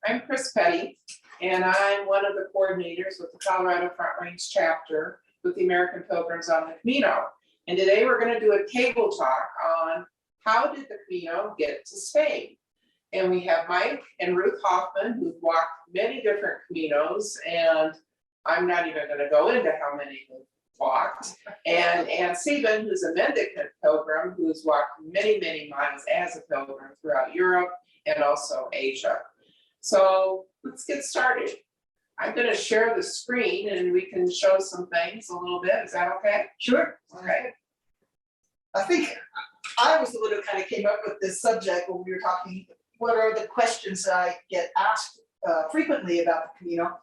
I'm Chris Petty, and I'm one of the coordinators with the Colorado Front Range chapter with the American Pilgrims on the Camino. And today we're going to do a table talk on how did the Camino get to Spain? And we have Mike and Ruth Hoffman, who've walked many different Caminos, and I'm not even going to go into how many they've walked. And Sieben, who's a mendicant pilgrim, who's walked many, many miles as a pilgrim throughout Europe and also Asia. So let's get started. I'm going to share the screen and we can show some things a little bit. Is that okay? Sure. Okay. I think I was the one who kind of came up with this subject when we were talking, what are the questions that I get asked frequently about the Camino?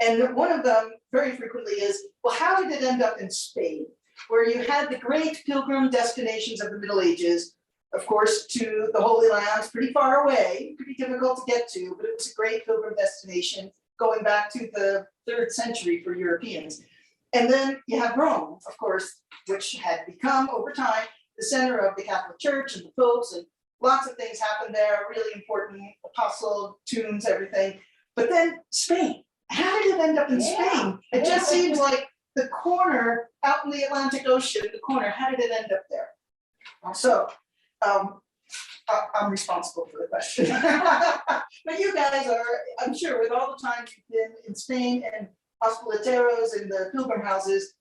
And one of them very frequently is, well, how did it end up in Spain, where you had the great pilgrim destinations of the Middle Ages, of course, to the Holy Lands, pretty far away, pretty difficult to get to, but it was a great pilgrim destination going back to the 3rd century for Europeans. And then you have Rome, of course, which had become over time the center of the Catholic Church and the popes, and lots of things happened there, really important apostle tombs, everything. But then Spain, how did it end up in Spain? It just seems like the corner out in the Atlantic Ocean, the corner, how did it end up there? So I'm responsible for the question. But you guys are, I'm sure, with all the time you've been in Spain and hospitaleros in the pilgrim houses,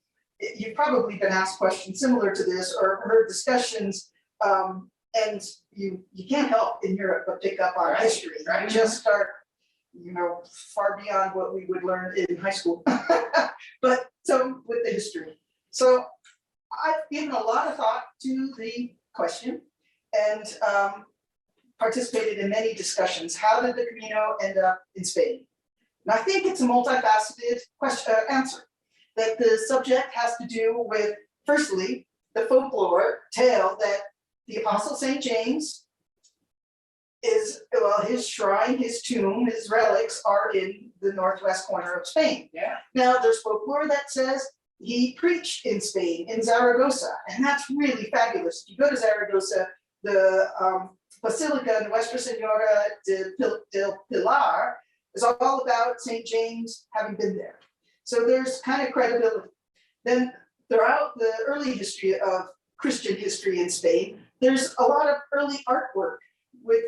you've probably been asked questions similar to this or heard discussions, and you can't help in Europe but pick up on history. Right. Just start, far beyond what we would learn in high school. But so with the history. So I've given a lot of thought to the question and participated in many discussions. How did the Camino end up in Spain? And I think it's a multifaceted answer. That the subject has to do with, firstly, the folklore tale that the Apostle St. James is, well, his shrine, his tomb, his relics are in the northwest corner of Spain. Yeah. Now, there's folklore that says he preached in Spain, in Zaragoza, and that's really fabulous. If you go to Zaragoza, the Basilica Nuestra Senora del Pilar is all about St. James having been there. So there's kind of credibility. Then throughout the early history of Christian history in Spain, there's a lot of early artwork with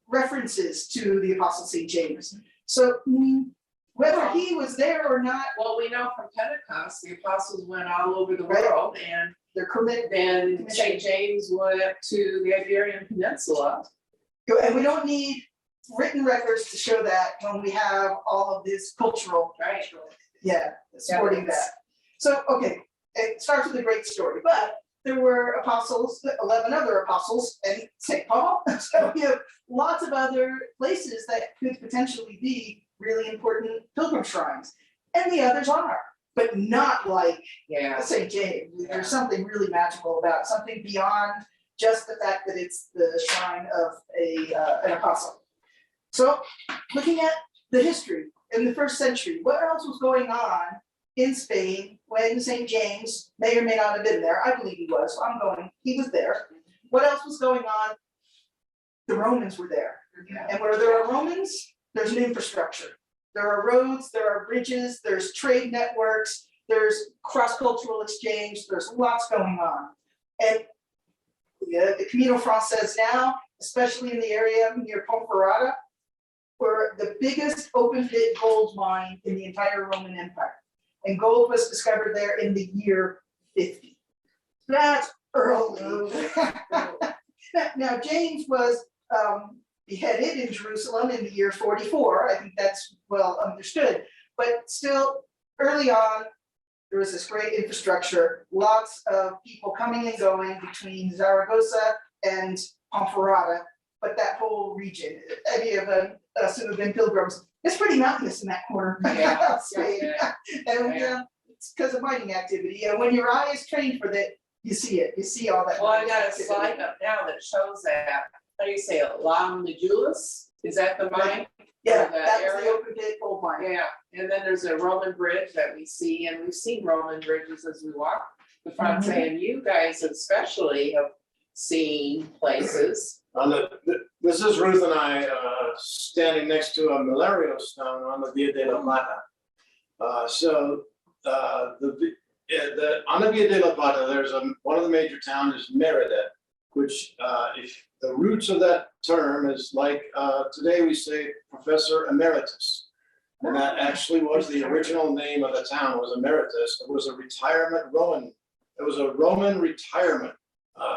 references to the Apostle St. James. So whether he was there or not. Well, we know from Pentecost, the apostles went all over the world, and they're committed. Then St. James went to the Iberian Peninsula. And we don't need written records to show that when we have all of this cultural, supporting that. So, okay, it starts with a great story, but there were apostles, 11 other apostles, and St. Paul. So we have lots of other places that could potentially be really important pilgrim shrines. And the others are, but not like St. James. There's something really magical about it, something beyond just the fact that it's the shrine of an apostle. So looking at the history in the 1st century, what else was going on in Spain when St. James may or may not have been there? I believe he was, so he was there. What else was going on? The Romans were there. And where there are Romans, there's an infrastructure. There are roads, there are bridges, there's trade networks, there's cross-cultural exchange, there's lots going on. And the Camino Frances now, especially in the area near Ponferrada, were the biggest open pit gold mine in the entire Roman Empire. And gold was discovered there in the year 50. That's early. Now, James was beheaded in Jerusalem in the year 44. I think that's well understood. But still, early on, there was this great infrastructure, lots of people coming and going between Zaragoza and Ponferrada, but that whole region, any of them who have been pilgrims, it's pretty mountainous in that corner of Spain. And it's because of mining activity. And when your eye is trained for that, you see it. You see all that. Well, I got a slide up now that shows that. How do you say it? La Medulas? Is that the mine? Yeah, that was the open pit gold mine. Yeah, and then there's a Roman bridge that we see, and we've seen Roman bridges as we walk the front. And you guys especially have seen places This is Ruth and I standing next to a Malario stone on the Via de la Plata. On the Via de la Plata, there's one of the major towns is Merida, which if the roots of that term is like today we say Professor Emeritus. And that actually was the original name of the town, was Emeritus. It was a retirement Roman, it was a Roman retirement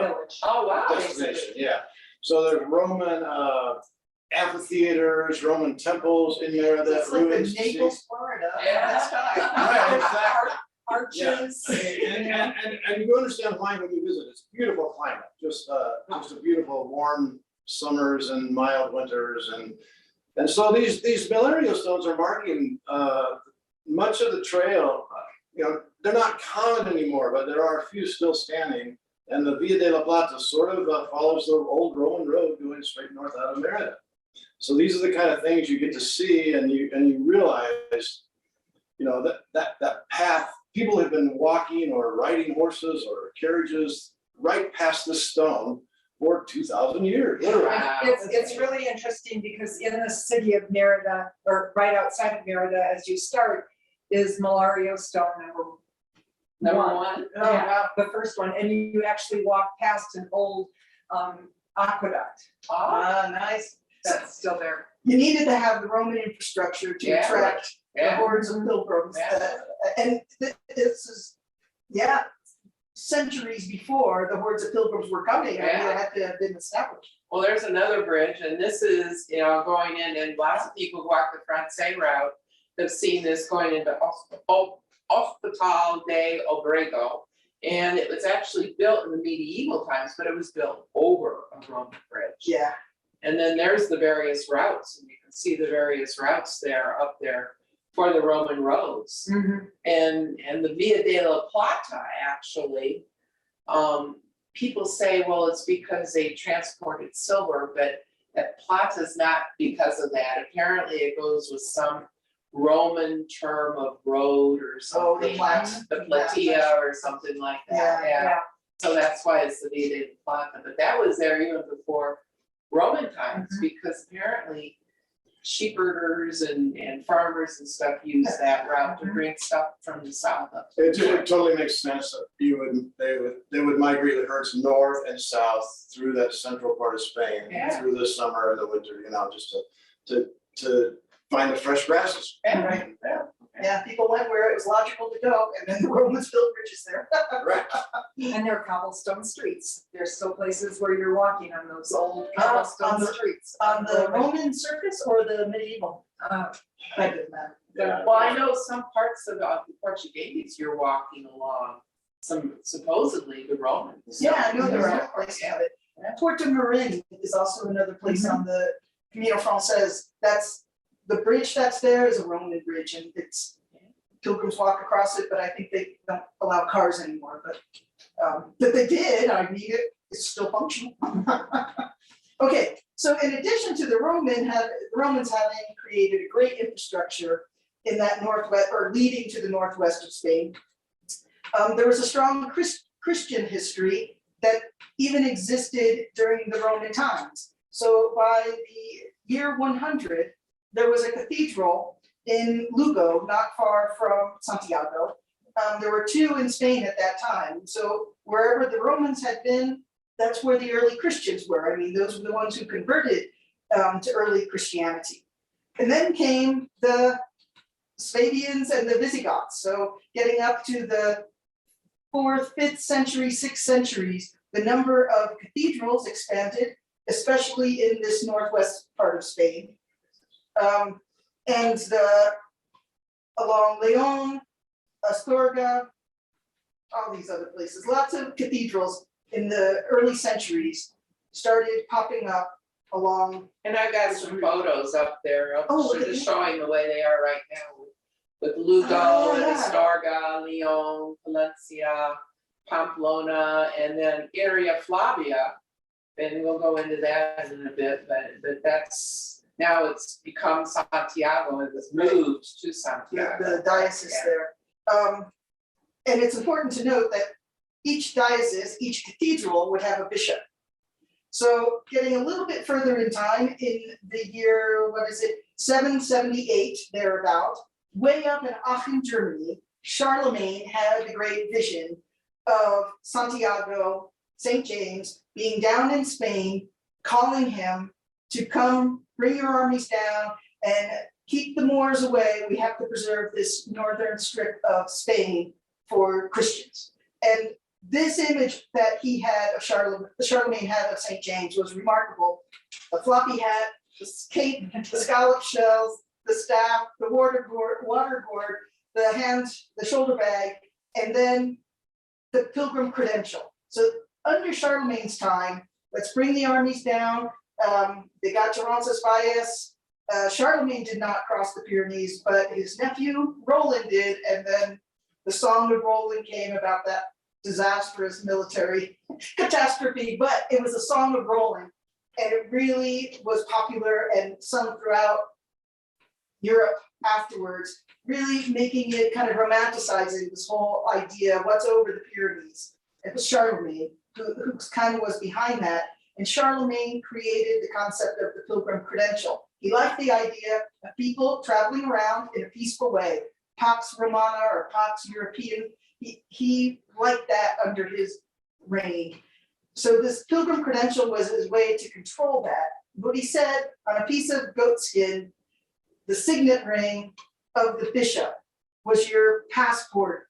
Village. Oh, wow. destination, yeah. So there's Roman amphitheaters, Roman temples in Merida. It's like the ruins to see. Naples, Florida. Yeah. That's fine. Right, exactly. Arches. And you understand why when you visit, it's a beautiful climate, just a beautiful warm summers and mild winters, and so these Malario stones are marking much of the trail. They're not common anymore, but there are a few still standing, and the Via de la Plata sort of follows the old Roman road going straight north out of Merida. So these are the kind of things you get to see, and you realize, that path. People have been walking or riding horses or carriages right past this stone for 2,000 years, literally. Wow. It's really interesting because in the city of Merida, or right outside of Merida, as you start, is Malario Stone Number one. one. Oh, Yeah, wow. the first one, and you actually walk past an old aqueduct Oh, Ah, nice. that's still there. You needed to have the Roman infrastructure to Yeah. attract the yeah. hordes of pilgrims. Yeah. And this is, centuries before the hordes of pilgrims were coming, Yeah. it had to have been established. Well, there's another bridge, and this is, going in, and lots of people who walk the Francais route have seen this going into Hospital de Obrego. And it was actually built in the medieval times, but it was built over a Roman bridge. Yeah. And then there's the various routes, and you can see the various routes there, up there for the Roman roads. And the Via de la Plata, actually, people say, well, it's because they transported silver, but that plata's not because of that. Apparently it goes with some Roman term of road or Oh, the something, Plata. the platea or something like that, yeah. So that's why it's the Via de la Plata, but that was there even before Roman times, because apparently sheepherders and farmers and stuff use that route to bring stuff from the south up. It totally makes sense that they would migrate the herds north and south through that central part of Spain Yeah. through the summer and the winter, just to find the fresh grasses. Yeah, Right. yeah. Yeah, people went where it was logical to go, and then the Romans built bridges there. Correct. And there are cobblestone streets. There's still places where you're walking on those old on cobblestone the- streets. On the Roman circus or the medieval? Uh, That doesn't matter. Yeah. Well, I know some parts of the Portuguese, you're walking along, supposedly the Romans. Yeah, I know there are Yeah. places of it. Porto Marin is also another place on the Camino Frances. That's, the bridge that's there is a Roman bridge, and it's, pilgrims walk across it, but I think they don't allow cars anymore, but they did, it's still functional. Okay, so in addition to the Romans having created a great infrastructure in that northwest, or leading to the northwest of Spain, there was a strong Christian history that even existed during the Roman times. So by the year 100, there was a cathedral in Lugo, not far from Santiago. There were two in Spain at that time. So wherever the Romans had been, that's where the early Christians were. I mean, those were the ones who converted to early Christianity. And then came the Swabians and the Visigoths. So getting up to the 4th, 5th century, 6th centuries, the number of cathedrals expanded, especially in this northwest part of Spain. And along Leon, Astorga, all these other places, lots of cathedrals in the early centuries started popping up along. And I got some photos up there, Oh, look at just these. showing the way they are right now with Lugo Oh, and yeah. Astorga, Leon, Valencia, Pamplona, and then area Flavia. And we'll go into that in a bit, but that's, now it's become Santiago, it was moved to Santiago. The diocese Yeah. there. And it's important to note that each diocese, each cathedral would have a bishop. So getting a little bit further in time, in the year, 778 thereabout, way up in Aachen, Germany, Charlemagne had the great vision of Santiago, St. James, being down in Spain, calling him to come, bring your armies down and keep the Moors away. We have to preserve this northern strip of Spain for Christians. And this image that he had of Charlemagne had of St. James was remarkable. The floppy hat, the cape, the scallop shells, the staff, the water gourd, the shoulder bag, and then the pilgrim credential. So under Charlemagne's time, let's bring the armies down. They got to Roncesvalles. Charlemagne did not cross the Pyrenees, but his nephew Roland did, and then the Song of Roland came about that disastrous military catastrophe, but it was a Song of Roland, and it really was popular and sung throughout Europe afterwards, really making it kind of romanticizing this whole idea of what's over the Pyrenees. It was Charlemagne who kind of was behind that, and Charlemagne created the concept of the pilgrim credential. He liked the idea of people traveling around in a peaceful way, Pax Romana or Pax European. He liked that under his reign. So this pilgrim credential was his way to control that. What he said on a piece of goat skin, the signet ring of the bishop was your passport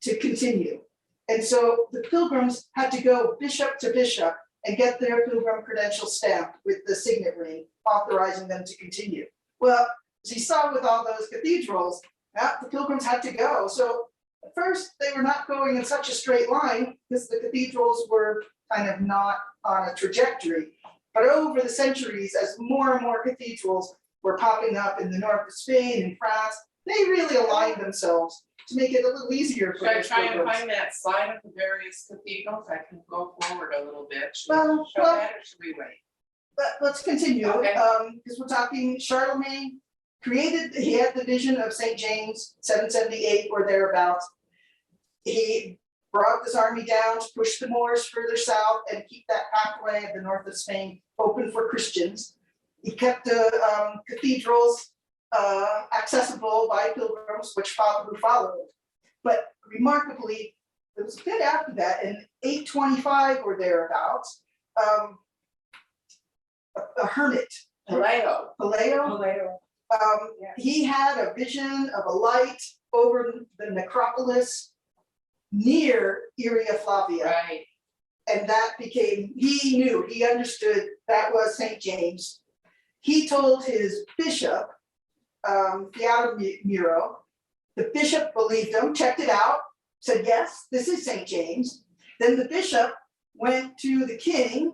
to continue. And so the pilgrims had to go bishop to bishop and get their pilgrim credential stamped with the signet ring, authorizing them to continue. Well, as you saw with all those cathedrals, the pilgrims had to go. So at first, they were not going in such a straight line because the cathedrals were kind of not on a trajectory. But over the centuries, as more and more cathedrals were popping up in the north of Spain and France, they really aligned themselves to make it a little easier for Should I the try and pilgrims. find that slide of the various cathedrals? I can go forward a little bit. Should Well, we show that or should we wait? But let's continue, Okay. because we're talking Charlemagne he had the vision of St. James, 778 or thereabouts. He brought this army down to push the Moors further south and keep that pathway of the north of Spain open for Christians. He kept the cathedrals accessible by pilgrims, who followed. But remarkably, it was a bit after that, in 825 or thereabouts, a hermit, Paleo. Paleo, Yes. he had a vision of a light over the necropolis near Iria Flavia. Right. And that became, he understood that was St. James. He told his bishop, Miro, the bishop believed him, checked it out, said, yes, this is St. James. Then the bishop went to the king,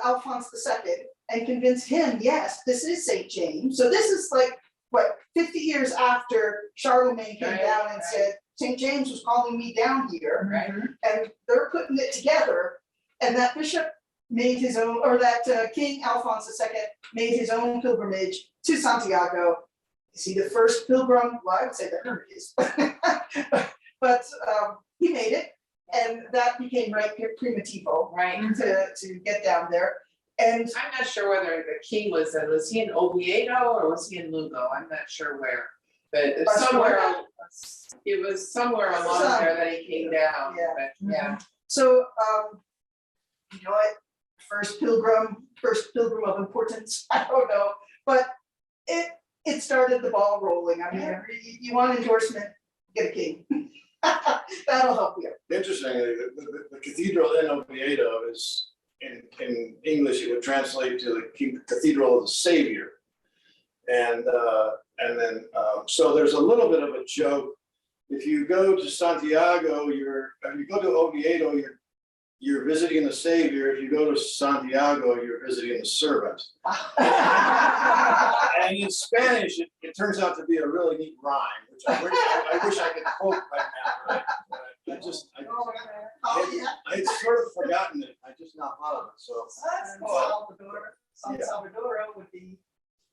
Alphonse II, and convinced him, yes, this is St. James. So this is like, 50 years after Charlemagne came Right, down and right. said, St. James was calling me down here. Right. And they're putting it together, and that bishop made his own, or that King Alphonse II made his own pilgrimage to Santiago. You see, the first pilgrim, well, I would say the hermit is, but he made it, and that became right primitivo Right. to get down there. And I'm not sure whether the king was he in Oviedo or was he in Lugo? I'm not sure where. But it's Barcelona? it was somewhere along there that he came down, Yeah. but yeah. so, you know what, first pilgrim of importance, I don't know, but it started the ball rolling. I mean, Yeah. you want endorsement, get a king. That'll help you. Interestingly, the cathedral in Oviedo is, in English, it would translate to the Cathedral of the Savior. And then, so there's a little bit of a joke. If you go to Santiago, if you go to Oviedo, you're visiting the Savior. If you go to Santiago, you're visiting the servant. And in Spanish, it turns out to be a really neat rhyme, which I wish I could quote right now. Right? But Oh, yeah. I'd sort of forgotten it. I just not thought of it. So San Salvador would be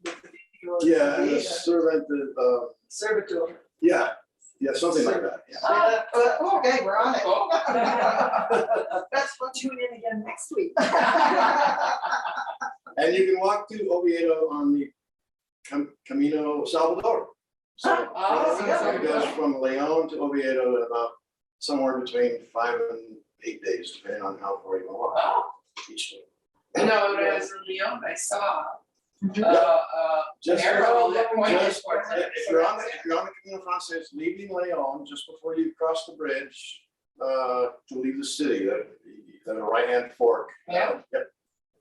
the cathedral. yeah, and the servant, Servitor. yeah, something like that. Yeah. Okay, we're on it. That's what Tune in again again next week. And you can walk to Oviedo on the Camino Salvador. So Oh, it goes from Leon to Oviedo in about somewhere between 5 and 8 days, depending on how far you walk Oh, each day. you know, when I was in Lyon, I saw an Just arrow that pointed Just, towards it. if you're on the Camino Frances, leaving Leon, just before you cross the bridge, to leave the city, the right-hand fork. Yeah. Yep,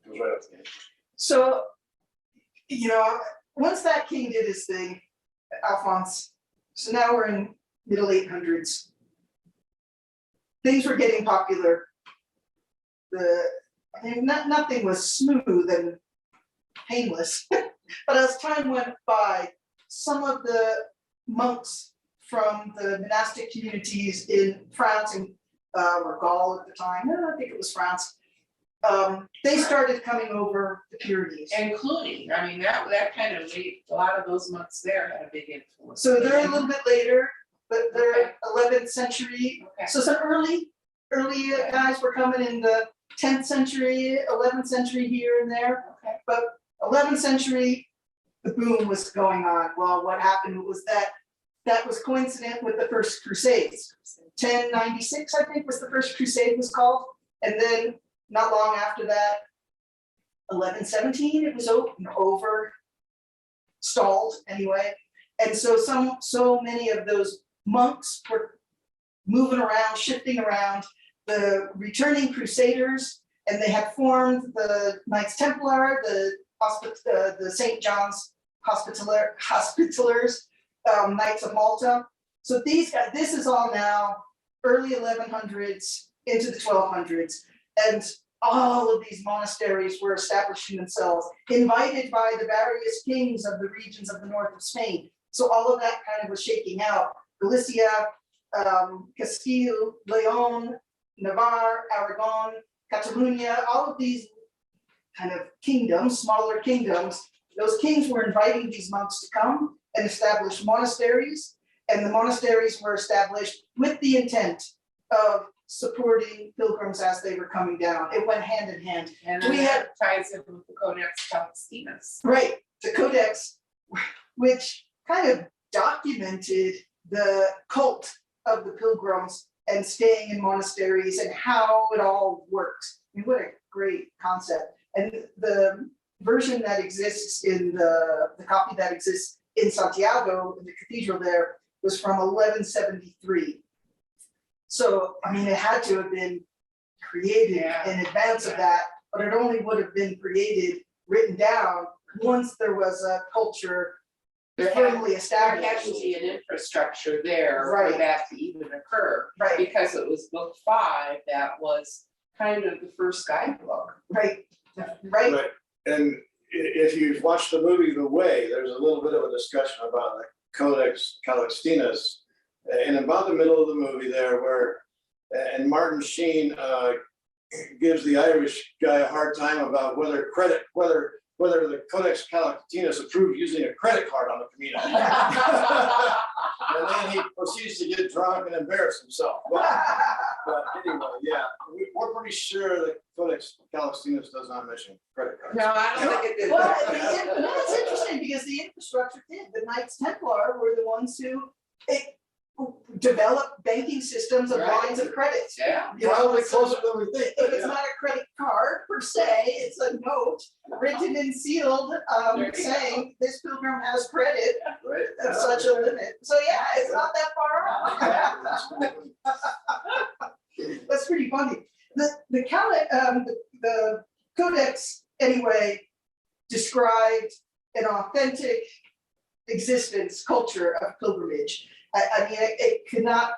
goes right up there. So, you know, once that king did his thing, Alphonse, so now we're in middle 800s. Things were getting popular. Nothing was smooth and painless, but as time went by, some of the monks from the monastic communities in France and or Gaul at the time, no, I think it was France, they started coming over the Pyrenees. And Cluny, I mean, that kind of made, a lot of those monks there had a big influence. So they're a little bit later, but they're 11th century. Okay. So some early guys were coming in the 10th century, 11th century here and there. Okay. But 11th century, the boom was going on. Well, what happened was that was coincident with the first Crusades. 1096, I think, was the first crusade was called. And then not long after that, 1117, it was over, stalled anyway. And so so many of those monks were moving around, shifting around, the returning crusaders, and they had formed the Knights Templar, the St. John's Hospitallers, Knights of Malta. So these guys, this is all now early 1100s into the 1200s, and all of these monasteries were establishing themselves, invited by the various kings of the regions of the north of Spain. So all of that kind of was shaking out. Galicia, Castile, Leon, Navarre, Aragon, Catalonia, all of these kind of kingdoms, smaller kingdoms, those kings were inviting these monks to come and establish monasteries, and the monasteries were established with the intent of supporting pilgrims as they were coming down. It went hand in hand. And We then had- that ties in with the Codex Calixtinus. Right, the Codex, which kind of documented the cult of the pilgrims and staying in monasteries and how it all works. I mean, what a great concept. And the version that exists in the copy that exists in Santiago, in the cathedral there, was from 1173. So, I mean, it had to have been created Yeah. in advance of that, but it only would have been created, written down, once there was a culture There had- firmly There established. had to be an infrastructure there for Right. that to even occur, Right, because it was book 5 that was kind of the first guidebook. right. Right, and if you've watched the movie The Way, there's a little bit of a discussion about the Codex Calixtinus. And about the middle of the movie there where, and Martin Sheen gives the Irish guy a hard time about whether the Codex Calixtinus approved using a credit card on the Camino. And then he proceeds to get drunk and embarrass himself. But anyway, yeah, we're pretty sure that Codex Calixtinus does not mention credit cards. No, I don't think it did. Well, it's interesting because the infrastructure did. The Knights Templar were the ones who developed banking systems of Right. lines of credit. Yeah. You know, Probably so closer than we think. if it's not a credit card per se, it's a note written and sealed, There you saying this pilgrim has credit Right. of such a limit. So yeah, it's not that far off. That's pretty funny. The Codex anyway described an authentic existence, culture of pilgrimage. I mean, it could not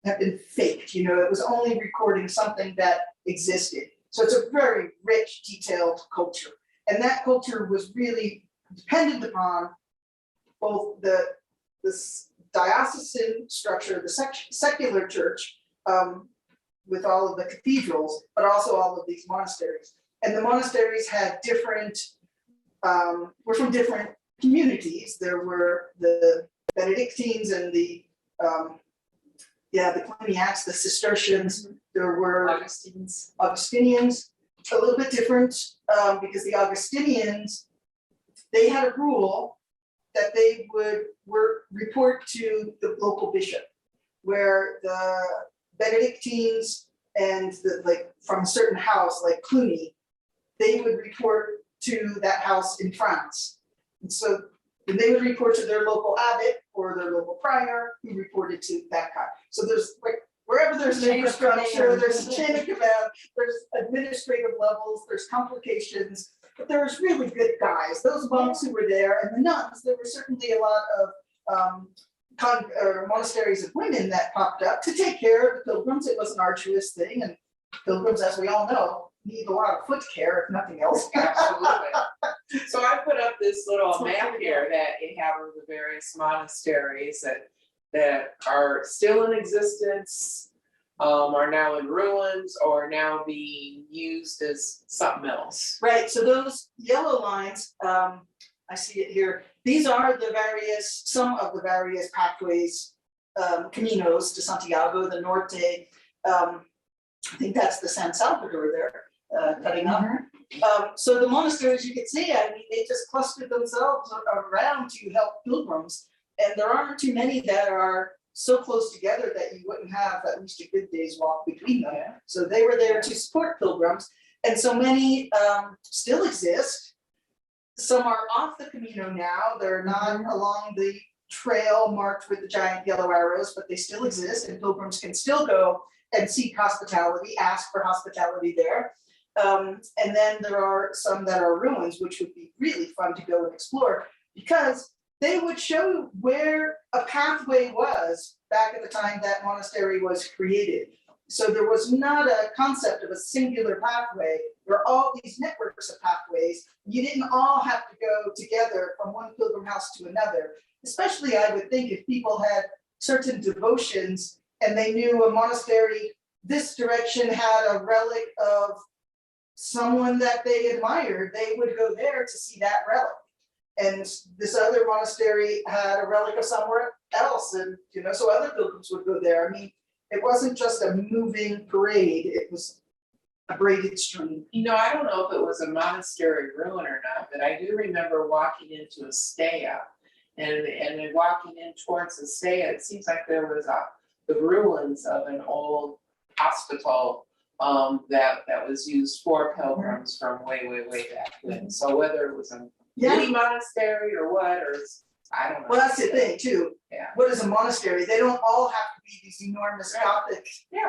have been faked, you know, it was only recording something that existed. So it's a very rich, detailed culture. And that culture was really dependent upon both the diocesan structure, the secular church, with all of the cathedrals, but also all of these monasteries. And the monasteries had different, were from different communities. There were the Benedictines and the Cluniacs, the Cistercians. There were Augustines. Augustinians. a little bit different, because the Augustinians, they had a rule that they would report to the local bishop, where the Benedictines and from a certain house, like Cluny, they would report to that house in France. And so then they would report to their local abbot or their local prior, who reported to that guy. So there's wherever there's an infrastructure, there's a chain of command, there's administrative levels, there's complications, but there was really good guys. Those monks who were there and the nuns, there were certainly a lot of monasteries of women that popped up to take care of the pilgrims. It was an arduous thing, and pilgrims, as we all know, need a lot of foot care, if nothing else. Absolutely. So I put up this little map here that you have of the various monasteries that are still in existence, are now in ruins, or now being used as something else. Right, so those yellow lines, I see it here, these are some of the various pathways, Caminos to Santiago, the Norte, I think that's the San Salvador there, cutting up. So the monasteries, you can see, I mean, they just clustered themselves around to help pilgrims. And there aren't too many that are so close together that you wouldn't have at least a good day's walk between them. So they were there to support pilgrims. And so many still exist. Some are off the Camino now. They're not along the trail marked with the giant yellow arrows, but they still exist, and pilgrims can still go and seek hospitality, ask for hospitality there. And then there are some that are ruins, which would be really fun to go and explore, because they would show where a pathway was back at the time that monastery was created. So there was not a concept of a singular pathway. There are all these networks of pathways. You didn't all have to go together from one pilgrim house to another, especially I would think if people had certain devotions and they knew a monastery, this direction had a relic of someone that they admired, they would go there to see that relic. And this other monastery had a relic of somewhere else, and so other pilgrims would go there. I mean, it wasn't just a moving parade, it was a braided stream. I don't know if it was a monastery ruin or not, but I do remember walking into a staya, and then walking in towards the staya, it seems like there was the ruins of an old hospital that was used for pilgrims from way back then. So whether it was a mini monastery or what, or I don't know. Well, that's the thing too. Yeah. What is a monastery? They don't all have to be these enormous Gothic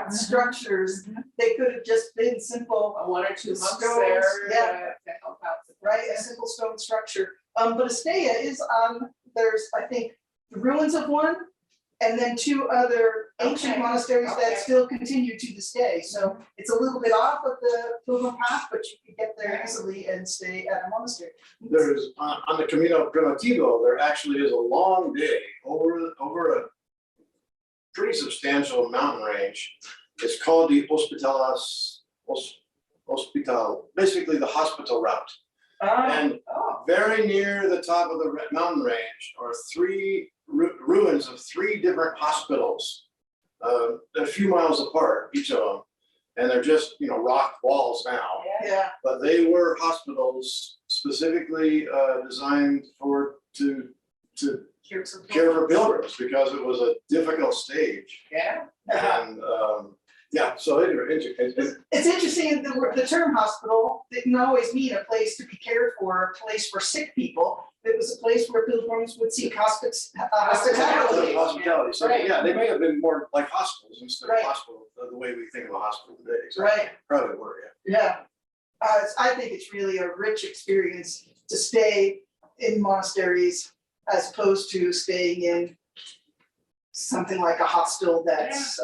structures. They could have just been simple. One or two monks stones, there yeah. to help out. Right, a simple stone structure. But a staya is there's, I think, the ruins of one, and then two other ancient monasteries that still continue to this day. So it's a little bit off of the pilgrim path, but you can get there easily and stay at a monastery. There's on the Camino Primitivo, there actually is a long day over a pretty substantial mountain range. It's called the Hospital, basically the hospital route. And very near the top of the mountain range are three ruins of three different hospitals, a few miles apart, each of them. And they're just, rock walls now. Yeah. But they were hospitals specifically designed to care for pilgrims, because it was a difficult stage. Yeah. And so It's interesting, the term hospital didn't always mean a place to be cared for, a place for sick people. It was a place where pilgrims would seek hospitality. Hospitality, so Right. they may have been more like hospitals instead Right. of hospital, the way we think of a hospital today. So Right. probably were, Yeah. I think it's really a rich experience to stay in monasteries as opposed to staying in something like a hostel that's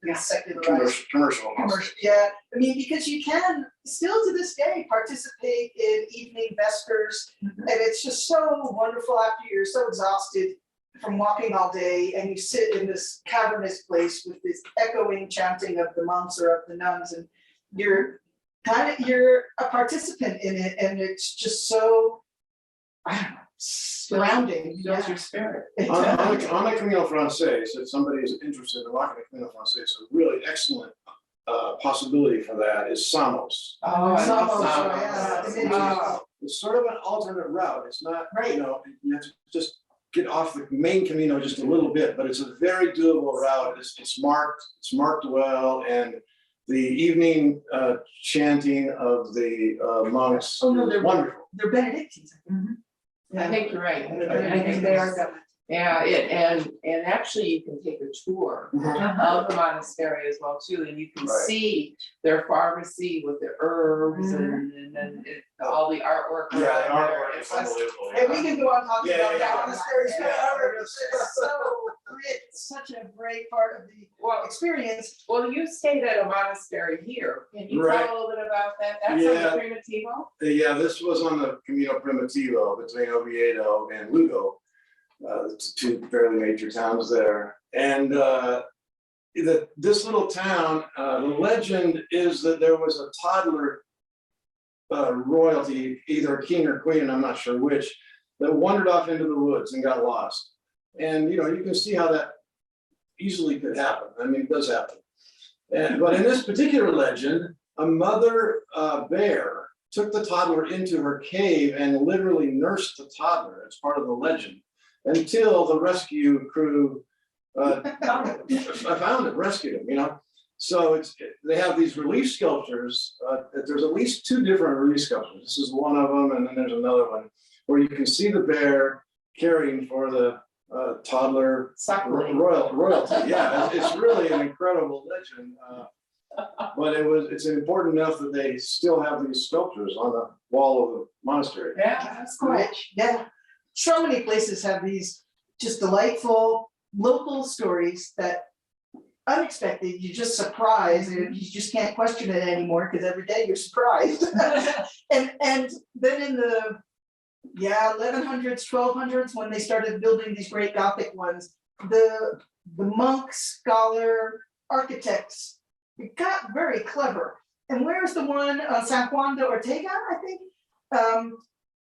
been secularized. Commercial. Yeah, I mean, because you can still to this day participate in evening vespers, and it's just so wonderful after you're so exhausted from walking all day, and you sit in this cavernous place with this echoing chanting of the monks or of the nuns, and you're a participant in it, and it's just so, I don't know, surrounding. Builds your spirit. On the Camino Francés, if somebody is interested in walking the Camino Francés, it's a really excellent possibility for that is Samos. Oh, I love Samos, Samos. yeah, the mini- Oh, It's sort of an alternate route. It's not, Right. you have to just get off the main Camino just a little bit, but it's a very doable route. It's marked well, and the evening chanting of the monks Oh, no, is they're wonderful. They're Benedictines. I think. I think you're right. I think they are good. Yeah, and actually you can take a tour of the monastery as well too, and you can Right. see their pharmacy with the herbs and then all the artwork Yeah, the around there. artwork is It's just- unbelievable. And we can go on talking Yeah, about yeah, that yeah. monasteries Yeah. forever. It's so great, it's such a great part of the Well, experience. well, you stayed at a monastery here. Can you Right. tell a little bit about that? That's Yeah. on the Primitivo? Yeah, this was on the Camino Primitivo between Oviedo and Lugo, the two fairly major towns there. And this little town, the legend is that there was a toddler royalty, either a king or queen, and I'm not sure which, that wandered off into the woods and got lost. And you can see how that easily could happen. I mean, it does happen. But in this particular legend, a mother bear took the toddler into her cave and literally nursed the toddler as part of the legend until the rescue crew found it, rescued him, So they have these relief sculptures. There's at least two different relief sculptures. This is one of them, and then there's another one where you can see the bear caring for the toddler Suckling. royalty. Yeah, it's really an incredible legend. But it's important enough that they still have these sculptures on the wall of the monastery. Yeah, that's cool. Rich, yeah. So many places have these just delightful local stories that unexpected, you're just surprised, and you just can't question it anymore because every day you're surprised. And then in the 1100s, 1200s, when they started building these great Gothic ones, the monk scholar architects got very clever. And where's the one San Juan de Ortega, I think,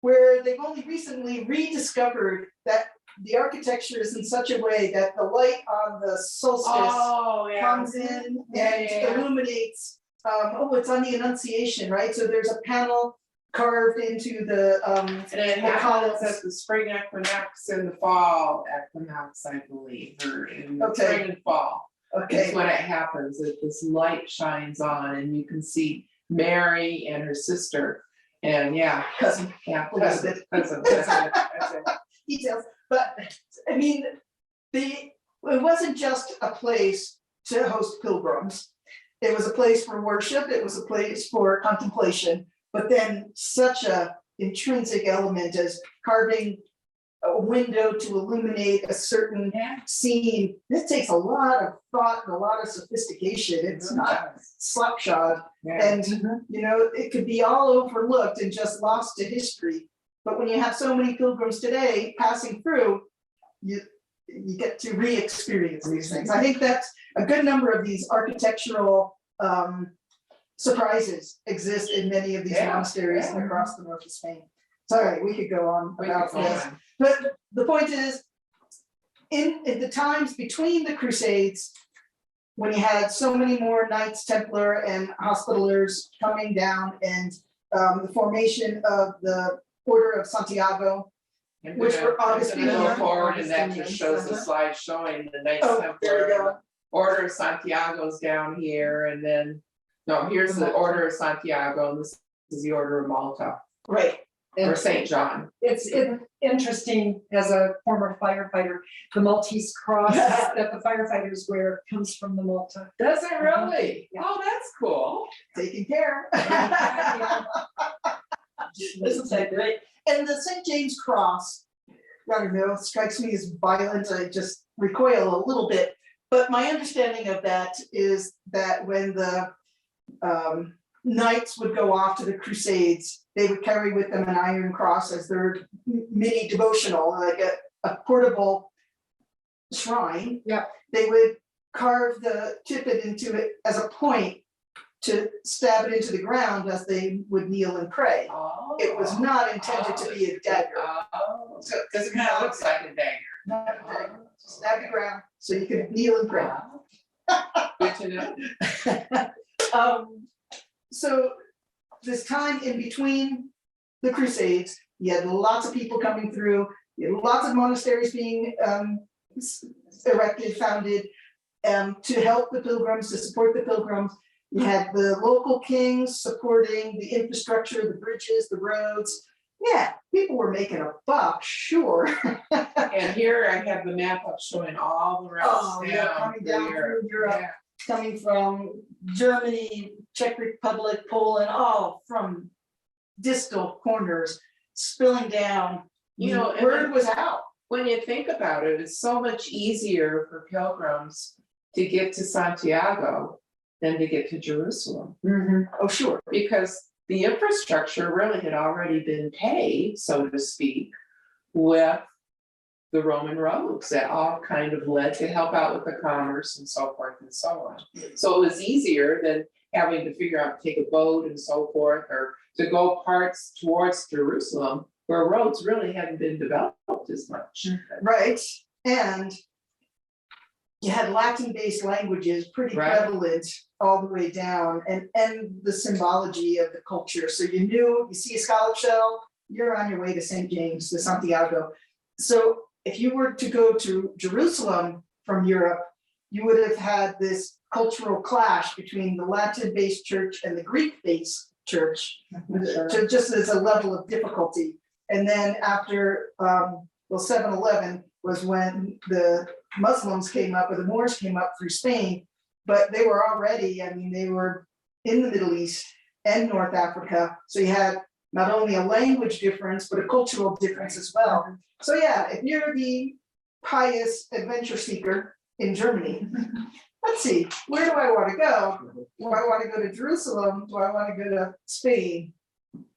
where they've only recently rediscovered that the architecture is in such a way that the light on the solstice comes in and illuminates. It's on the Annunciation, right? So there's a panel carved into the And it happens at the spring equinox and the fall equinox, I believe, or in the Okay. spring and fall. Okay, It's when it happens, that this light shines on and you can see Mary and her sister. And cousin Elizabeth. That's it. Details, but I mean, it wasn't just a place to host pilgrims. It was a place for worship, it was a place for contemplation, but then such a intrinsic element as carving a window to illuminate a certain scene. This takes a lot of thought and a lot of sophistication. It's not slapshod. And, it could be all overlooked and just lost to history. But when you have so many pilgrims today passing through, you get to re-experience these things. I think that's a good number of these architectural surprises exist in many of these monasteries across the north of Spain. Sorry, we could go on about this. But the point is, in the times between the Crusades, when you had so many more Knights Templar and Hospitallers coming down, and the formation of the Order of Santiago, which were Augustine. Go forward, and that just shows the slide showing the Knights Oh, there we Templar. go. Order of Santiago's down here, and then, no, here's the Order of Santiago, and this is the Order of Malta, Right. or Saint John. It's interesting, as a former firefighter, the Maltese cross that the firefighters wear comes from the Malta. Does it really? Yeah. Oh, that's cool. Taking care. Isn't that great? And the St. James Cross, I don't know, strikes me as violent. I just recoil a little bit. But my understanding of that is that when the knights would go off to the Crusades, they would carry with them an iron cross as their mini devotional, like a portable shrine. Yeah. They would tip it into it as a point to stab it into the ground as they would kneel and pray. Oh. It was not intended to be a dagger. Oh, so, because it kind of looks like a dagger. Not a dagger. Stab the ground so you could kneel and pray. Wow. Good to know. So this time in between the Crusades, you had lots of people coming through, you had lots of monasteries being erected, founded, to help the pilgrims, to support the pilgrims. You had the local kings supporting the infrastructure, the bridges, the roads. Yeah, people were making a buck, sure. And here I have the map up showing all the Oh, routes yeah, down coming down here. through Europe. Yeah. Coming from Germany, Czech Republic, Poland, all from distal corners, spilling down. You know, and Word was out. when you think about it, it's so much easier for pilgrims to get to Santiago than to get to Jerusalem. Oh, sure. Because the infrastructure really had already been paved, so to speak, with the Roman roads that all kind of led to help out with the commerce and so forth and so on. So it was easier than having to figure out, take a boat and so forth, or to go parts towards Jerusalem where roads really hadn't been developed as much. Right, and you had Latin-based languages pretty Right. prevalent all the way down, and the symbology of the culture. So you knew, you see a scallop shell, you're on your way to St. James, to Santiago. So if you were to go to Jerusalem from Europe, you would have had this cultural clash between the Latin-based church and the Greek-based church, to just as a level of difficulty. And then after, 7-11 was when the Muslims came up, or the Moors came up through Spain, but they were already, I mean, they were in the Middle East and North Africa. So you had not only a language difference, but a cultural difference as well. So yeah, if you're the pious adventure seeker in Germany, let's see, where do I want to go? Do I want to go to Jerusalem? Do I want to go to Spain?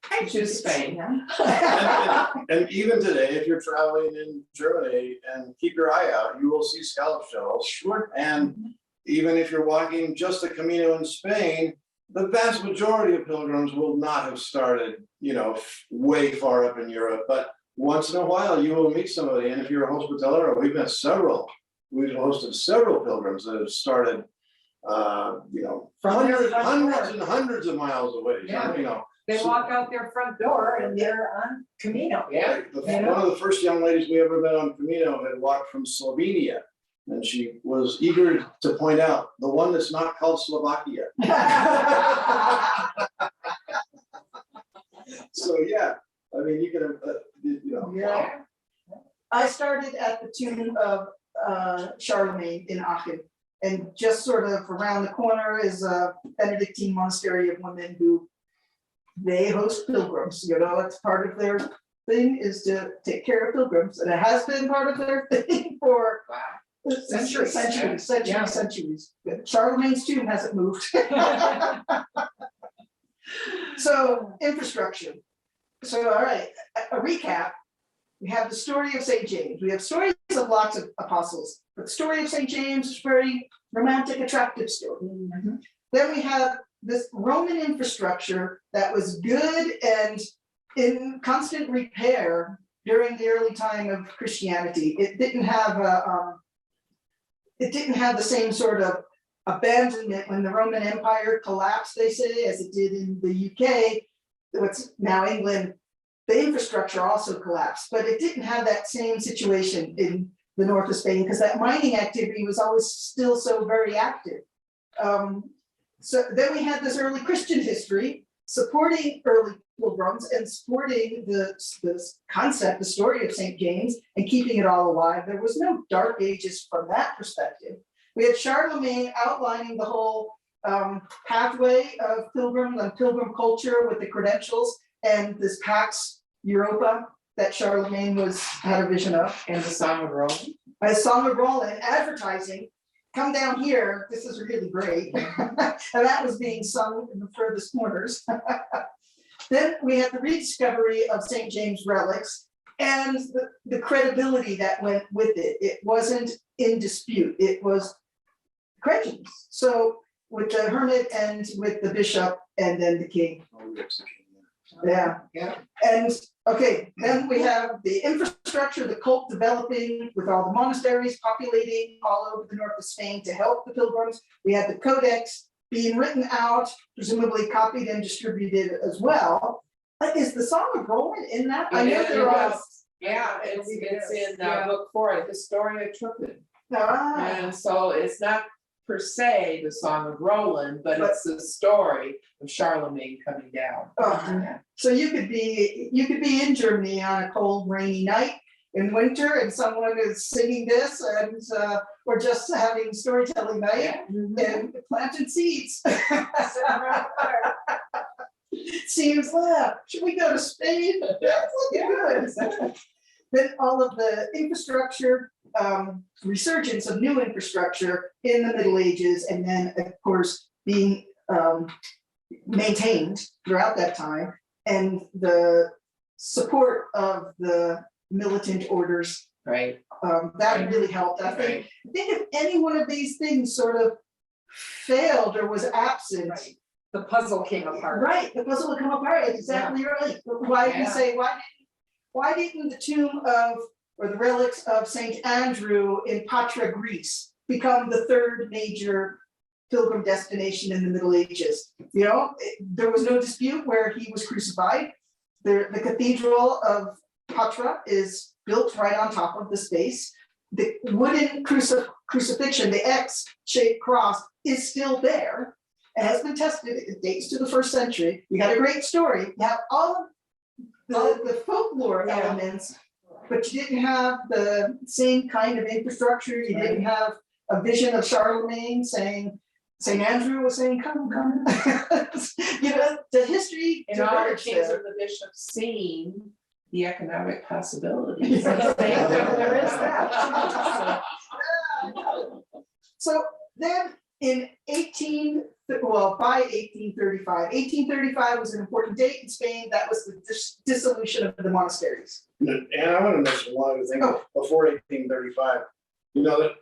I choose Spain. And even today, if you're traveling in Germany and keep your eye out, you will see scallop shells. Sure. And even if you're walking just the Camino in Spain, the vast majority of pilgrims will not have started, way far up in Europe. But once in a while, you will meet somebody. And if you're a hospitaller, we've hosted several pilgrims that have started, hundreds and hundreds of miles away. Yeah. They walk out their front door and they're on Camino. Yeah. One of the first young ladies we ever met on Camino had walked from Slovenia, and she was eager to point out the one that's not called Slovakia. So yeah, I mean, you can, Yeah. I started at the tomb of Charlemagne in Aachen, and just sort of around the corner is a Benedictine monastery of women who they host pilgrims. It's part of their thing is to take care of pilgrims, and it has been part of their thing for centuries. But Charlemagne's tomb hasn't moved. So infrastructure. So all right, a recap. We have the story of St. James. We have stories of lots of apostles, but the story of St. James is a very romantic, attractive story. Then we have this Roman infrastructure that was good and in constant repair during the early time of Christianity. It didn't have the same sort of abandonment when the Roman Empire collapsed, they say, as it did in the UK, what's now England. The infrastructure also collapsed, but it didn't have that same situation in the north of Spain because that mining activity was always still so very active. So then we had this early Christian history supporting early pilgrims and supporting this concept, the story of St. James, and keeping it all alive. There was no dark ages from that perspective. We had Charlemagne outlining the whole pathway of pilgrims and pilgrim culture with the credentials and this Pax Europa that Charlemagne had a vision of. And the Song of Rome. A Song of Roland advertising. Come down here, this is really great. And that was being sung in the furthest corners. Then we had the rediscovery of St. James relics and the credibility that went with it. It wasn't in dispute, it was credulous. So with the hermit and with the bishop and then the king. Yeah. Yeah. And, okay, then we have the infrastructure, the cult developing with all the monasteries populating all over the north of Spain to help the pilgrims. We had the codex being written out, presumably copied and distributed as well. But is the Song of Roland in that? I know there was. Yeah, it's in book 4, Historia Turpin. Ah, And so it's not per se the Song of Roland, but it's the story of Charlemagne coming down. oh, so you could be in Germany on a cold, rainy night in winter, and someone is singing this, and or just having storytelling night and planting seeds. Seems should we go to Spain? That's looking good. Then all of the infrastructure, resurgence of new infrastructure in the Middle Ages, and then of course being maintained throughout that time, and the support of the militant orders. Right. That really helped. I think if any one of these things sort of failed or was absent. Right. The puzzle came apart. Right, the puzzle would come apart, exactly right. Why do you say, why didn't the tomb of, or the relics of Saint Andrew in Patra, Greece, become the third major pilgrim destination in the Middle Ages? You know, there was no dispute where he was crucified. The cathedral of Patra is built right on top of the space. The wooden crucifixion, the X-shaped cross, is still there. It has been tested, it dates to the 1st century. You got a great story, you have all of the folklore elements, but you didn't have the same kind of infrastructure, you didn't have a vision of Charlemagne saying, St. Andrew was saying, come. You know, the history And all the diverged kings there. of the bishops seeing the economic possibilities. There is that. So then in by 1835 was an important date in Spain. That was the dissolution of the monasteries. And I want to mention one other thing before 1835. You know,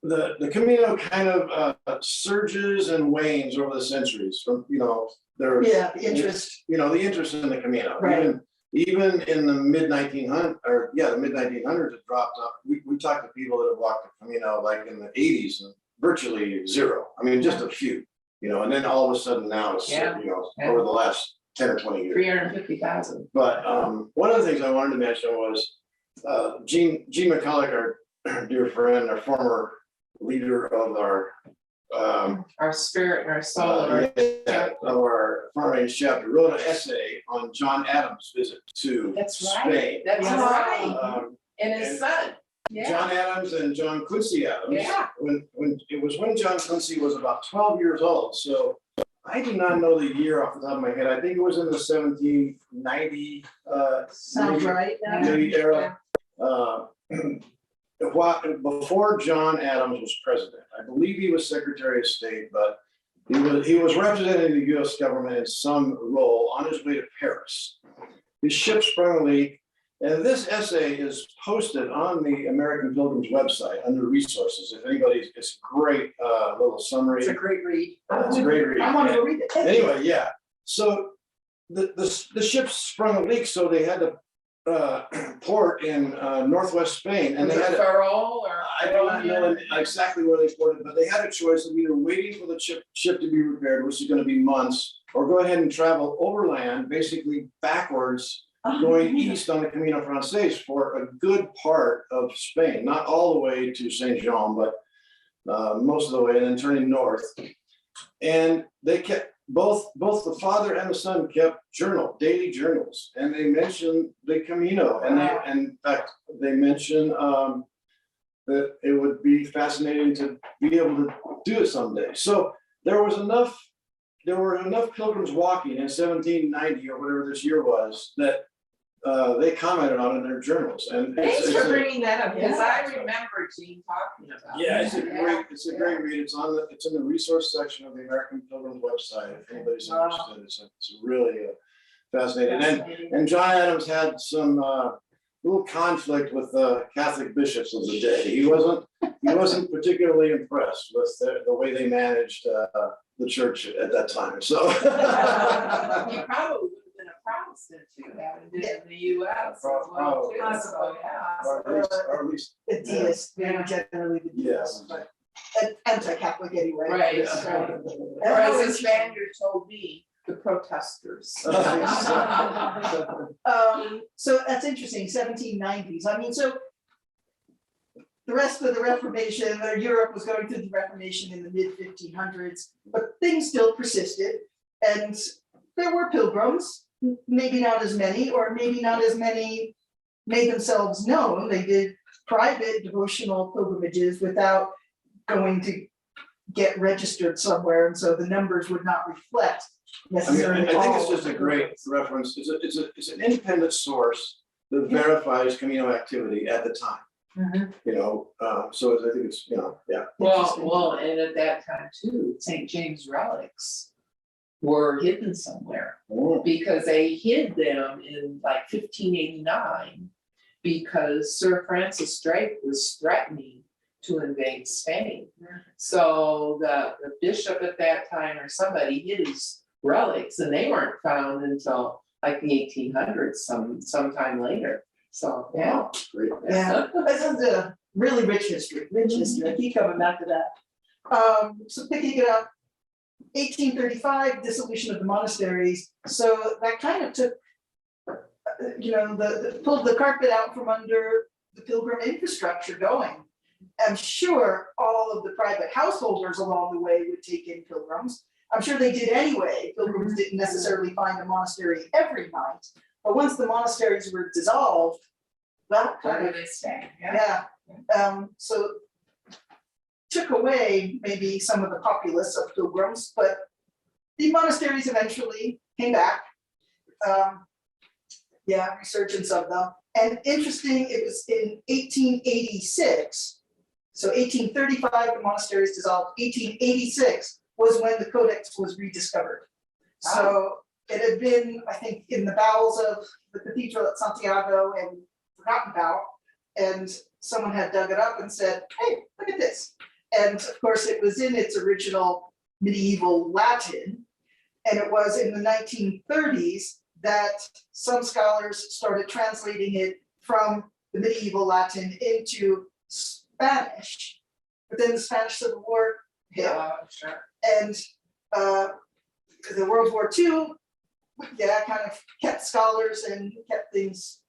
that the Camino kind of surges and wanes over the centuries. From the interest. The interest in the Camino. Right. Even in the mid 1900s, it dropped off. We talked to people that have walked the Camino like in the 80s, and virtually zero. I mean, just a few. And then all of a sudden now it's over the last 10 or 20 years. 350,000. But one of the things I wanted to mention was Gene McCulloch, our dear friend, our former leader of Our spirit and our soul. of our Front Range chapter, wrote an essay on John Adams' visit to Spain. That's right. And his and son. Yeah. John Adams and John Quincy Adams. Yeah. When John Quincy was about 12 years old. So I do not know the year off the top of my head. I think it was in the 1790 Sounds right. maybe era. Before John Adams was president. I believe he was Secretary of State, but he was representing the US government in some role on his way to Paris. His ship sprung a leak. And this essay is posted on the American Pilgrims website under resources. If anybody, it's a great little summary. It's a great read. It's a great read. I want to read it. Anyway, yeah. So the ship sprung a leak, so they had to port in northwest Spain, and they had Ferrol or I don't know exactly where they ported, but they had a choice of either waiting for the ship to be repaired, which is going to be months, or go ahead and travel overland, basically backwards. Going east on the Camino Frances for a good part of Spain, not all the way to Saint Jean, but most of the way, and then turning north. And they kept both the father and the son kept daily journals, and they mentioned the Camino, and in fact they mentioned that it would be fascinating to be able to do it someday. So there were enough pilgrims walking in 1790 or whatever this year was that they commented on in their journals. And thanks for bringing that up, because I remember Gene talking about it. Yeah, it's a great read. It's in the resource section of the American Pilgrims website. If anybody's interested, it's really fascinating. And John Adams had some little conflict with the Catholic bishops of the day. He wasn't particularly impressed with the way they managed the church at that time. So He probably would have been a Protestant too, having been in the US as Oh, well too, possibly, so, yeah. or at least, The deists, maybe Yeah. generally the deists, Yeah. but anti-Catholic anyway. Right. So- Or as a Spaniard told me, the protesters. So that's interesting, 1790s, I mean, so the rest of the Reformation, or Europe was going through the Reformation in the mid 1500s, but things still persisted. And there were pilgrims, maybe not as many, or maybe not as many made themselves known. They did private devotional pilgrimages without going to get registered somewhere, and so the numbers would not reflect I mean, necessarily. I think all it's of just a the great reference, it's an independent source that verifies Camino activity at the time. Mhm. You know, so I think it's, you know, yeah. Interesting. Well, and at that time too, St. James relics were hidden somewhere. Because they hid them in like 1589 because Sir Francis Drake was threatening to invade Spain. So the bishop at that time or somebody hid his relics and they weren't found until like the 1800s, sometime later. So, yeah. Great. Yeah, this is a really rich history, I keep coming back to that. So picking it up, 1835, dissolution of the monasteries, so that kind of took, pulled the carpet out from under the pilgrim infrastructure going. I'm sure all of the private householders along the way would take in pilgrims. I'm sure they did anyway. Pilgrims didn't necessarily find a monastery every night, but once the monasteries were dissolved, well, Where do they stay? Yeah. so took away maybe some of the populace of pilgrims, but the monasteries eventually came back. Resurgence of them. And interesting, it was in 1886. So 1835, the monasteries dissolved. 1886 was when the codex was rediscovered. So it had been, I think, in the bowels of the cathedral at Santiago and forgotten about. And someone had dug it up and said, hey, look at this. And of course, it was in its original medieval Latin. And it was in the 1930s that some scholars started translating it from the medieval Latin into Spanish. But then the Spanish Civil War hit. Sure. And the World War II, kind of kept scholars and kept things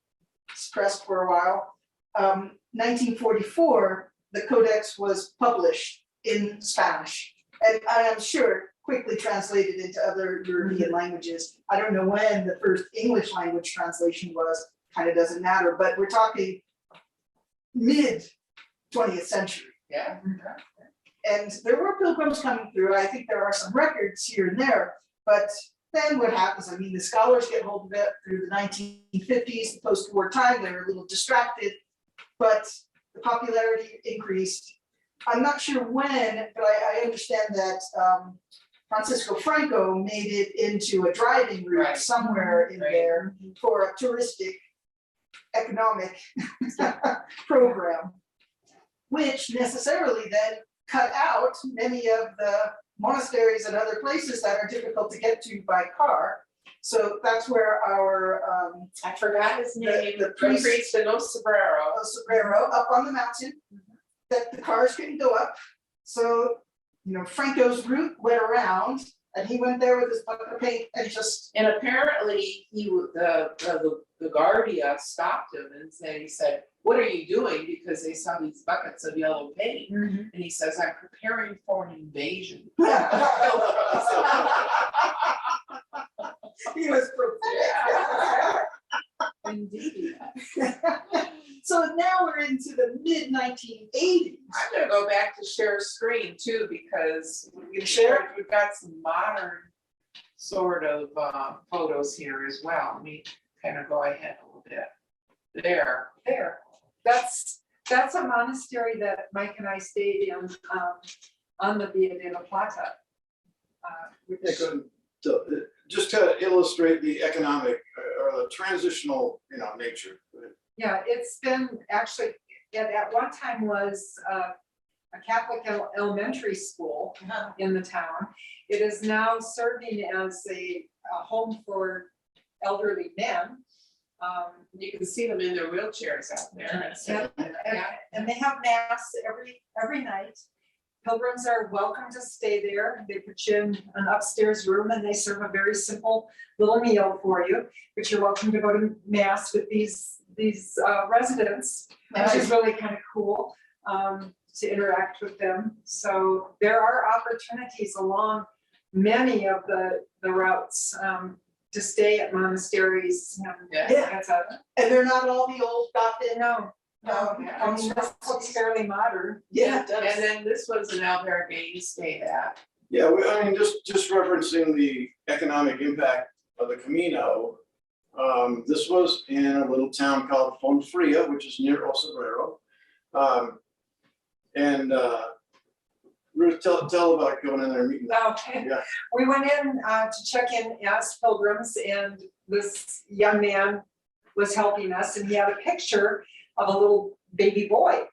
suppressed for a while. 1944, the Codex was published in Spanish, and I am sure quickly translated into other European languages. I don't know when the first English language translation was, kind of doesn't matter, but we're talking mid 20th century. Yeah. And there were pilgrims coming through. I think there are some records here and there, but then what happens? I mean, the scholars get hold of it through the 1950s, the post-war time. They were a little distracted, but the popularity increased. I'm not sure when, but I understand that Francisco Franco made it into a driving route Right. somewhere in Right. there for a touristic economic program, which necessarily then cut out many of the monasteries and other places that are difficult to get to by car. So that's where our I forgot his name, the the priest- priest in Osabrero. Sombrero up on the mountain, that the cars couldn't go up. So, Franco's route went around and he went there with his bucket of paint and just, And apparently the Guardia stopped him and he said, what are you doing? Because they saw these buckets of yellow paint. And he says, I'm preparing for an invasion. he was prophetic. Indeed. So now we're into the mid 1980s. I'm gonna go back to share screen too, because Share? we've got some modern sort of photos here as well. Let me kind of go ahead a little bit. There. That's a monastery that Mike and I stayed in, on the Via de la Plata. Which- Yeah, good. Just to illustrate the economic or the transitional, nature. Yeah, it's been actually, it at one time was a Catholic elementary school in the town. It is now serving as a home for elderly men. You can see them in their wheelchairs out there. And they have mass every night. Pilgrims are welcome to stay there. They put you in an upstairs room and they serve a very simple little meal for you. But you're welcome to go to mass with these residents, which is really kind of cool to interact with them. So there are opportunities along many of the routes to stay at monasteries. Yeah. And they're not all the old Gothic. No, I mean, this looks fairly modern. Yeah, it does. And then this was an albergue you stayed at. Yeah, I mean, just referencing the economic impact of the Camino. This was in a little town called Fonfria, which is near Osabrero. Ruth, tell about going in there and meeting them. Okay. Yeah. We went in to check in as pilgrims, and this young man was helping us, and he had a picture of a little baby boy.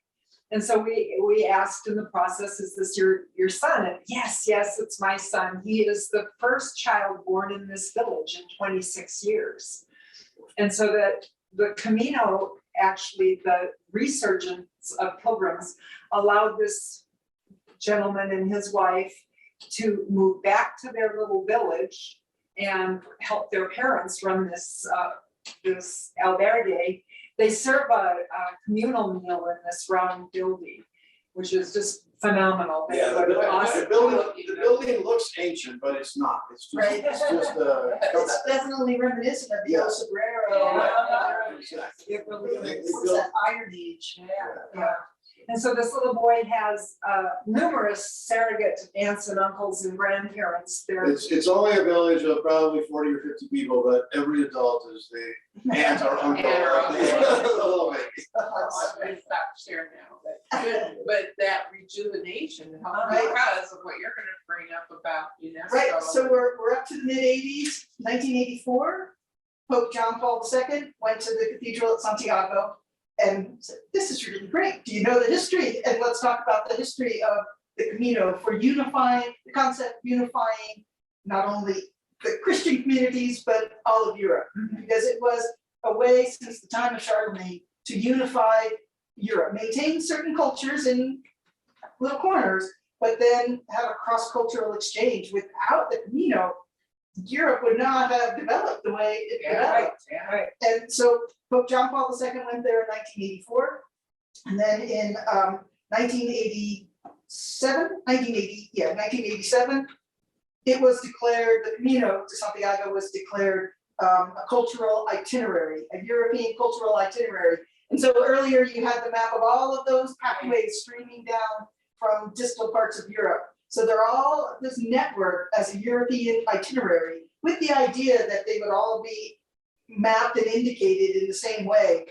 And so we asked in the process, is this your son? And yes, it's my son. He is the first child born in this village in 26 years. And so that the Camino, actually the resurgence of pilgrims, allowed this gentleman and his wife to move back to their little village and help their parents run this albergue. They serve a communal meal in this round building, which is just phenomenal. Yeah, the building looks ancient, but it's not. It's just, Right. It's definitely reminiscent of the Yeah. El Sobrero. Exactly. It really is. What's that, Iron Age? Yeah. And so this little boy has numerous surrogate aunts and uncles and grandparents. It's only a village of probably 40 or 50 people, but every adult is the aunt or uncle. Little baby. I stopped sharing now, but that rejuvenation, Right. because of what you're gonna bring up about UNESCO. Right, so we're up to the mid-80s, 1984. Pope John Paul II went to the cathedral at Santiago and said, this is really great. Do you know the history? And let's talk about the history of the Camino for unifying, the concept of unifying not only the Christian communities, but all of Europe. Because it was a way since the time of Charlemagne to unify Europe, maintain certain cultures in little corners, but then have a cross-cultural exchange. Without the Camino, Europe would not have developed the way it developed. Right. And so Pope John Paul II went there in 1984. And then in 1987, it was declared, the Camino to Santiago was declared a cultural itinerary, a European cultural itinerary. And so earlier you had the map of all of those pathways streaming down from distal parts of Europe. So they're all this network as a European itinerary with the idea that they would all be mapped and indicated in the same way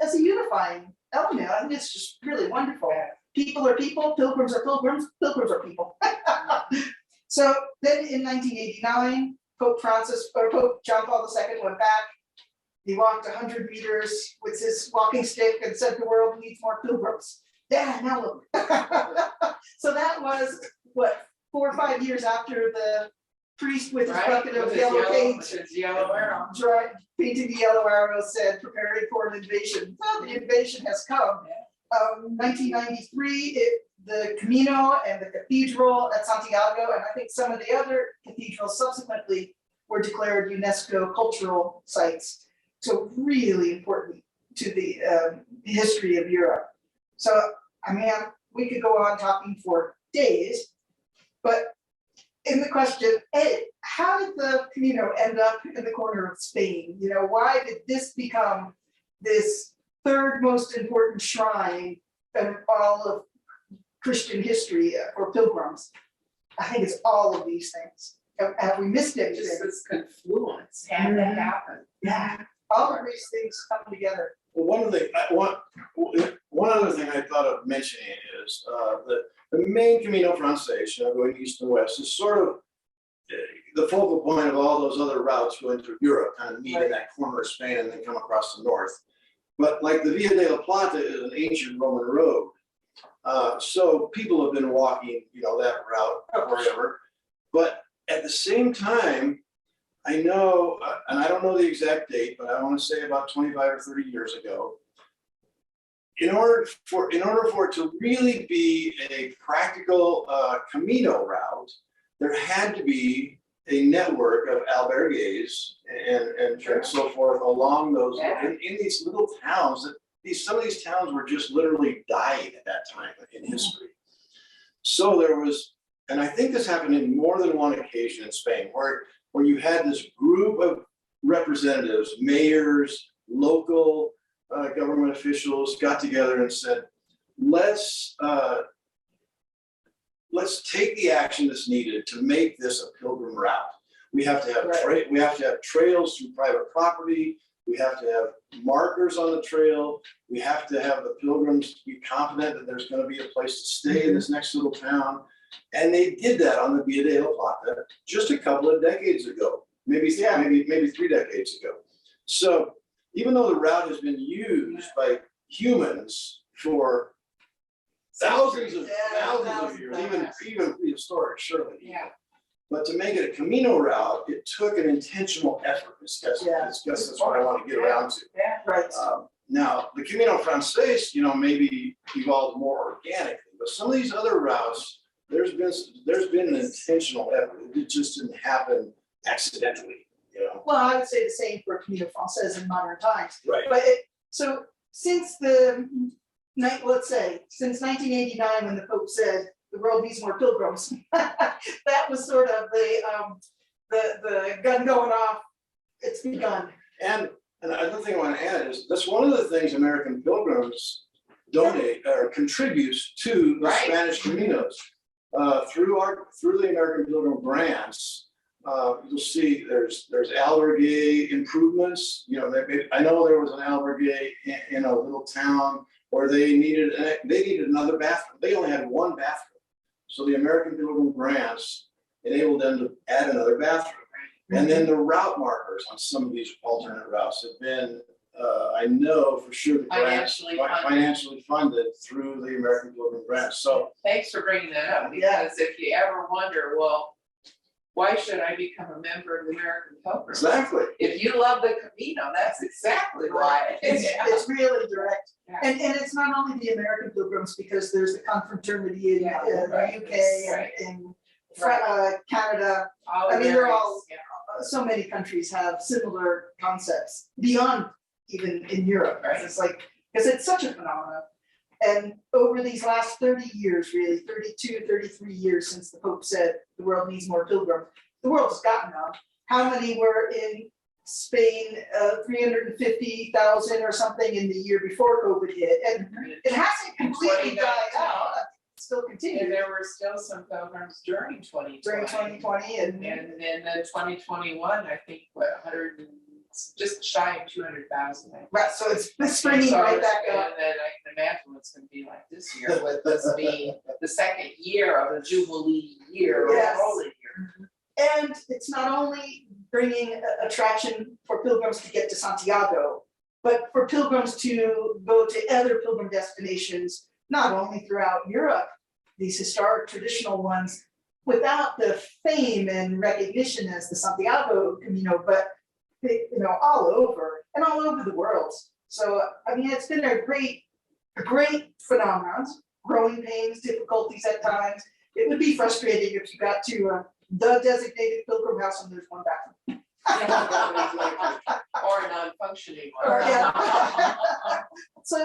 as a unifying element. I think it's just really wonderful. People are people, pilgrims are pilgrims, pilgrims are people. So then in 1989, Pope John Paul II went back. He walked 100 meters with his walking stick and said the world needs more pilgrims. Yeah, now look. So that was, what, 4 or 5 years after the priest with his bucket of yellow paint, Yellow arrow. painting the yellow arrow, said, preparing for an invasion. Well, the invasion has come. 1993, the Camino and the cathedral at Santiago, and I think some of the other cathedrals subsequently were declared UNESCO cultural sites. So really important to the history of Europe. So, I mean, we could go on talking for days, but in the question, how did the Camino end up in the corner of Spain? You know, why did this become this third most important shrine in all of Christian history for pilgrims? I think it's all of these things. Have we missed anything? Just this confluence had to happen. Yeah, all of these things come together. Well, one other thing I thought of mentioning is that the main Camino Francés, going east and west, is sort of the focal point of all those other routes going through Europe, kind of meet in that corner of Spain and then come across the north. But like the Via de la Plata is an ancient Roman road. So people have been walking, that route forever. But at the same time, I know, and I don't know the exact date, but I want to say about 25 or 30 years ago. In order for it to really be a practical Camino route, there had to be a network of albergues and so forth along those, in these little towns that some of these towns were just literally dying at that time in history. So there was, and I think this happened in more than one occasion in Spain, where you had this group of representatives, mayors, local government officials got together and said, let's take the action that's needed to make this a pilgrim route. We have to have we have to have trails through private property. We have to have markers on the trail. We have to have the pilgrims be confident that there's going to be a place to stay in this next little town. And they did that on the Via de la Plata just a couple of decades ago, maybe 3 decades ago. So even though the route has been used by humans for thousands of years, even prehistoric, surely. Yeah. But to make it a Camino route, it took an intentional effort. That's what I want to get around to. Yeah. Right. Now, the Camino Frances, maybe evolved more organically, but some of these other routes, there's been an intentional effort. It just didn't happen accidentally, Well, I would say the same for Camino Frances in modern times. Right. But so since since 1989, when the Pope said the world needs more pilgrims, that was sort of the gun going off. It's begun. And another thing I want to add is that's one of the things American Pilgrims donate or contributes to the Spanish Caminos. Through the American Pilgrim grants, you'll see there's albergue improvements. I know there was an albergue in a little town where they needed another bathroom. They only had one bathroom, so the American Pilgrim grants enabled them to add another bathroom. And then the route markers on some of these alternate routes have been, I know for sure, the grants financially funded through the American Pilgrim grants. So thanks for bringing that up, because if you ever wonder, well, why should I become a member of the American Pilgrims? exactly. If you love the Camino, that's exactly why. It's really direct. Yeah. And it's not only the American Pilgrims, because there's the confraternity in the UK and in Canada. They're all, so many countries have similar concepts beyond even in Europe. Right. It's like, because it's such a phenomenon. And over these last 30 years, really 32, 33 years since the Pope said the world needs more pilgrims, the world has gotten out. How many were in Spain? 350,000 or something in the year before COVID hit. And it hasn't completely died out. It still continues. And there were still some pilgrims during 2020. During 2020 and then 2021, I think, just shy of 200,000. right, so it's springing right back up. And then I can imagine what's going to be like this year, with this being the second year of the Jubilee year or Yes. Holy year. And it's not only bringing attraction for pilgrims to get to Santiago, but for pilgrims to go to other pilgrim destinations, not only throughout Europe, these historic traditional ones, without the fame and recognition as the Santiago Camino, but all over the world. So it's been a great phenomenon. Growing pains, difficulties at times. It would be frustrating if you got to the designated pilgrim house and there's one bathroom. Or a non-functioning one. Or, So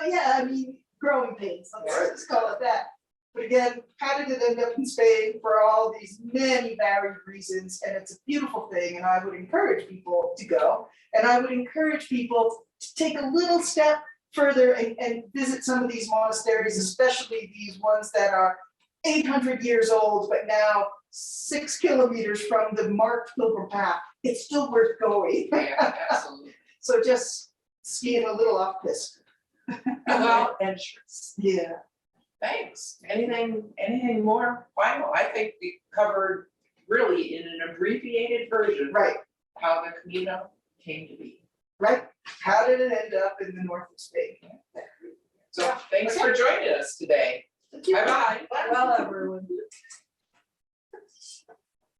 growing pains, let's call it that. But again, how did it end up in Spain? For all these many varied reasons, and it's a beautiful thing, and I would encourage people to go. And I would encourage people to take a little step further and visit some of these monasteries, especially these ones that are 800 years old, but now 6 kilometers from the marked pilgrim path. It's still worth going. Yeah, absolutely. So just skiing a little off piste. Well, entrance. Yeah. Thanks. Anything more final? I think we covered really in an abbreviated version. Right. How the Camino came to be. Right. How did it end up in the north of Spain? So thanks for joining us today. Thank you. Bye-bye. Well, everyone.